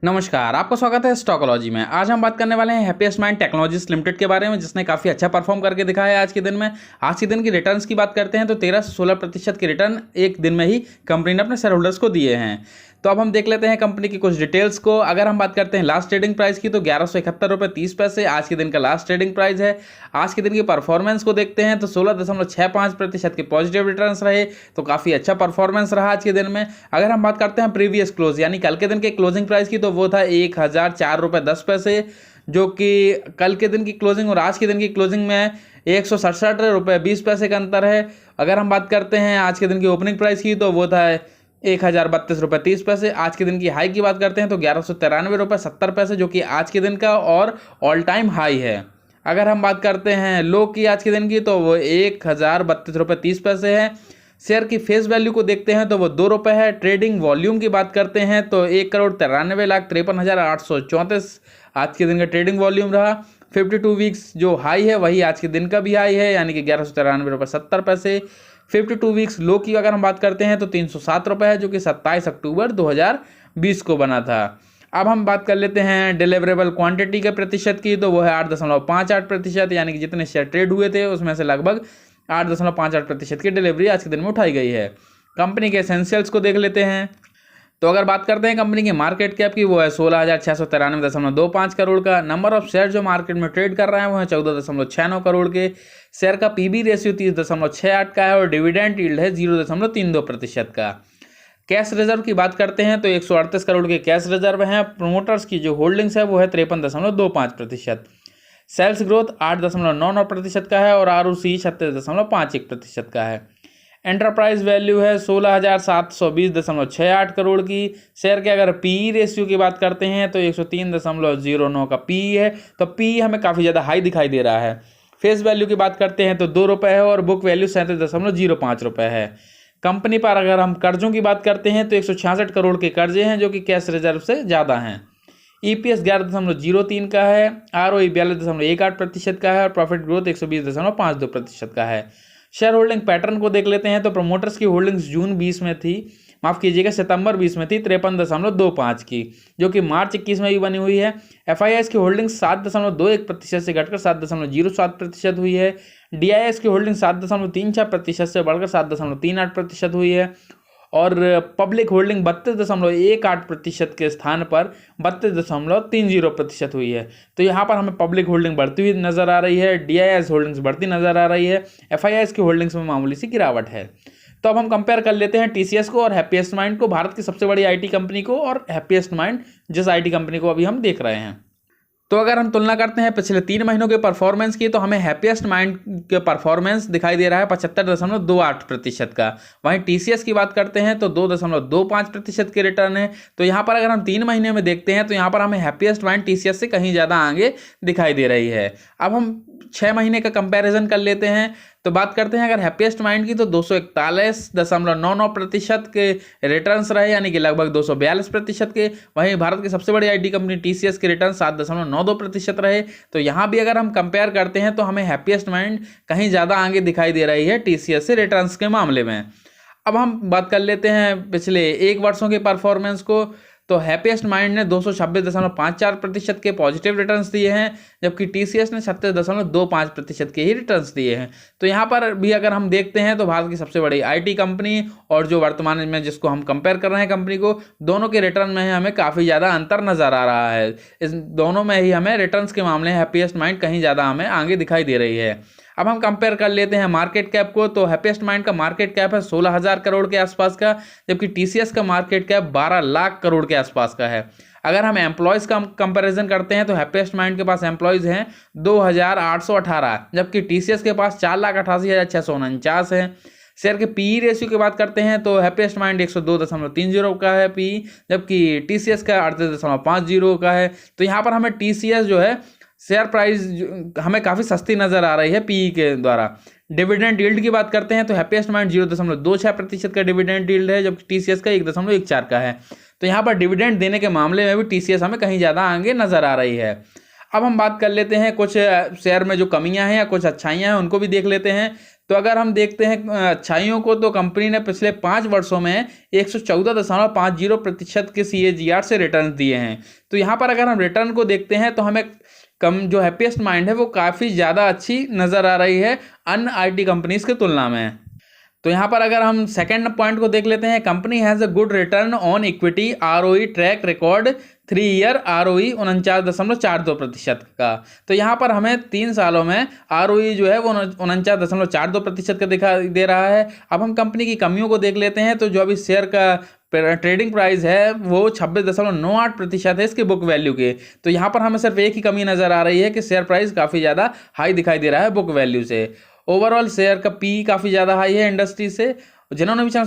नमस्कार, आपका स्वागत है स्टॉकोलॉजी में। आज हम बात करने वाले हैं हैप्पीएस्ट माइंड टेक्नोलॉजीज लिमिटेड के बारे में, जिसने काफ़ी अच्छा परफॉर्म करके दिखाया है आज के दिन में। आज के दिन की रिटर्न्स की बात करते हैं तो 13 से 16% के रिटर्न एक दिन में ही कंपनी ने अपने शेयर होल्डर्स को दिए हैं। तो अब हम देख लेते हैं कंपनी की कुछ डिटेल्स को। अगर हम बात करते हैं लास्ट ट्रेडिंग प्राइस की तो 1171.30 रुपये आज के दिन का लास्ट ट्रेडिंग प्राइस है। आज के दिन की परफॉर्मेंस को देखते हैं तो 16.65% के पॉजिटिव रिटर्न्स रहे, तो काफ़ी अच्छा परफॉर्मेंस रहा आज के दिन में। अगर हम बात करते हैं प्रीवियस क्लोज यानी कल के दिन के क्लोजिंग प्राइस की, तो वो था 1004.10 रुपये, जो कि कल के दिन की क्लोजिंग और आज के दिन की क्लोजिंग में 167.20 रुपये का अंतर है। अगर हम बात करते हैं आज के दिन की ओपनिंग प्राइस की तो वो था 1032.30 रुपये। आज के दिन की हाई की बात करते हैं तो 1193.70 रुपये, जो कि आज के दिन का और ऑल टाइम हाई है। अगर हम बात करते हैं लो की आज के दिन की तो वो 1032.30 रुपये है। शेयर की फेस वैल्यू को देखते हैं तो वो 2 रुपये है। ट्रेडिंग वॉल्यूम की बात करते हैं तो 1,93,53,834 आज के दिन का ट्रेडिंग वॉल्यूम रहा। 52 वीक्स जो हाई है वही आज के दिन का भी हाई है, यानी कि 1193.70 रुपये। 52 वीक्स लो की अगर हम बात करते हैं तो 307 रुपये है, जो कि 27 अक्टूबर 2020 को बना था। अब हम बात कर लेते हैं डिलीवरेबल क्वांटिटी के प्रतिशत की, तो वो है 8.58%, यानी कि जितने शेयर ट्रेड हुए थे उसमें से लगभग 8.58% की डिलीवरी आज के दिन में उठाई गई है। कंपनी के एसेंशियल्स को देख लेते हैं। तो अगर बात करते हैं कंपनी की मार्केट कैप की, वो है 16,693.25 करोड़ का। नंबर ऑफ शेयर जो मार्केट में ट्रेड कर रहे हैं वो है 14.69 करोड़ के। शेयर का पीबी रेशियो 30.68 का है और डिविडेंड यील्ड है 0.32% का। कैश रिजर्व की बात करते हैं तो 138 करोड़ के कैश रिजर्व हैं। प्रोमोटर्स की जो होल्डिंग्स है वो है 53.25%। सेल्स ग्रोथ 8.99% का है और आरओसी 36.51% का है। एंटरप्राइज वैल्यू है 16,720.68 करोड़ की। शेयर के अगर पीई रेशियो की बात करते हैं तो 103.09 का पीई है, तो पीई हमें काफ़ी ज़्यादा हाई दिखाई दे रहा है। फेस वैल्यू की बात करते हैं तो 2 रुपये है और बुक वैल्यू 37.05 रुपये है। कंपनी पर अगर हम कर्जों की बात करते हैं तो 166 करोड़ के कर्जे हैं, जो कि कैश रिजर्व से ज़्यादा हैं। EPS 11.03 का है, ROE 42.18% का है और प्रॉफिट ग्रोथ 120.52% का है। शेयर होल्डिंग पैटर्न को देख लेते हैं तो प्रमोटर्स की होल्डिंग्स जून 20 में थी, माफ़ कीजिएगा सितंबर 20 में थी 53.25 की, जो कि मार्च 21 में भी बनी हुई है। FIIs की होल्डिंग्स 7.21% से घटकर 7.07% हुई है। DIS की होल्डिंग 7.36% से बढ़कर 7.38% हुई है और पब्लिक होल्डिंग 32.18% के स्थान पर 32.30% हुई है। तो यहाँ पर हमें पब्लिक होल्डिंग बढ़ती हुई नज़र आ रही है, DIS होल्डिंग्स बढ़ती नज़र आ रही है, FIIs की होल्डिंग्स में मामूली सी गिरावट है। तो अब हम कंपेयर कर लेते हैं TCS को और हैप्पीएस्ट माइंड को, भारत की सबसे बड़ी IT कंपनी को और हैप्पीएस्ट माइंड जिस IT कंपनी को अभी हम देख रहे हैं। तो अगर हम तुलना करते हैं पिछले 3 महीनों के परफॉर्मेंस की, तो हमें हैप्पीएस्ट माइंड के परफॉर्मेंस दिखाई दे रहा है 75.28% का। वहीं TCS की बात करते हैं तो 2.25% के रिटर्न है। तो यहाँ पर अगर हम 3 महीने में देखते हैं तो यहाँ पर हमें हैप्पीएस्ट माइंड TCS से कहीं ज़्यादा आगे दिखाई दे रही है। अब हम 6 महीने का कंपैरिजन कर लेते हैं। तो बात करते हैं अगर हैप्पीएस्ट माइंड की तो 241.99% के रिटर्न्स रहे, यानी कि लगभग 242% के। वहीं भारत की सबसे बड़ी IT कंपनी TCS के रिटर्न 7.92% रहे। तो यहाँ भी अगर हम कंपेयर करते हैं तो हमें हैप्पीएस्ट माइंड कहीं ज़्यादा आगे दिखाई दे रही है TCS से रिटर्न्स के मामले में। अब हम बात कर लेते हैं पिछले 1 वर्षों के परफॉर्मेंस को। तो हैप्पीएस्ट माइंड ने 226.54% के पॉजिटिव रिटर्न्स दिए हैं, जबकि TCS ने 36.25% के ही रिटर्न्स दिए हैं। तो यहाँ पर भी अगर हम देखते हैं तो भारत की सबसे बड़ी IT कंपनी और जो वर्तमान में जिसको हम कंपेयर कर रहे हैं कंपनी को, दोनों के रिटर्न में हमें काफ़ी ज़्यादा अंतर नज़र आ रहा है। इस दोनों में ही हमें रिटर्न्स के मामले में हैप्पीएस्ट माइंड कहीं ज़्यादा हमें आगे दिखाई दे रही है। अब हम कंपेयर कर लेते हैं मार्केट कैप को। तो हैप्पीएस्ट माइंड का मार्केट कैप है 16,000 करोड़ के आसपास का, जबकि TCS का मार्केट कैप 12 लाख करोड़ के आसपास का है। अगर हम एम्प्लॉयज़ का कंपैरिजन करते हैं तो हैप्पीएस्ट माइंड के पास एम्प्लॉयज़ हैं 2,818, जबकि TCS के पास 4,88,649 हैं। शेयर के पीई रेशियो की बात करते हैं तो हैप्पीएस्ट माइंड 102.30 का है पीई, जबकि TCS का 38.50 का है। तो यहाँ पर हमें TCS जो है शेयर प्राइस हमें काफ़ी सस्ती नज़र आ रही है पीई के द्वारा। डिविडेंड यील्ड की बात करते हैं तो हैप्पीएस्ट माइंड 0.26% का डिविडेंड यील्ड है, जबकि TCS का 1.14 का है। तो यहाँ पर डिविडेंड देने के मामले में भी TCS हमें कहीं ज़्यादा आगे नज़र आ रही है। अब हम बात कर लेते हैं कुछ शेयर में जो कमियां हैं या कुछ अच्छाइयां हैं उनको भी देख लेते हैं। तो अगर हम देखते हैं अच्छाइयों को, तो कंपनी ने पिछले 5 वर्षों में 114.50% के CAGR से रिटर्न दिए हैं। तो यहाँ पर अगर हम रिटर्न को देखते हैं तो हमें कम जो हैप्पीएस्ट माइंड है वो काफ़ी ज़्यादा अच्छी नज़र आ रही है अन्य IT कंपनीज की तुलना में। तो यहाँ पर अगर हम सेकंड पॉइंट को देख लेते हैं, company has a good return on equity ROE track record 3 year ROE 49.42% का। तो यहाँ पर हमें 3 सालों में ROE जो है वो 49.42% का दिखाई दे रहा है। अब हम कंपनी की कमियों को देख लेते हैं, तो जो अभी शेयर का ट्रेडिंग प्राइस है वो 26.98% है इसके बुक वैल्यू के। तो यहाँ पर हमें सिर्फ एक ही कमी नज़र आ रही है कि शेयर प्राइस काफ़ी ज़्यादा हाई दिखाई दे रहा है बुक वैल्यू से। ओवरऑल शेयर का पी काफ़ी ज़्यादा हाई है इंडस्ट्री से। जिन्होंने भी चैनल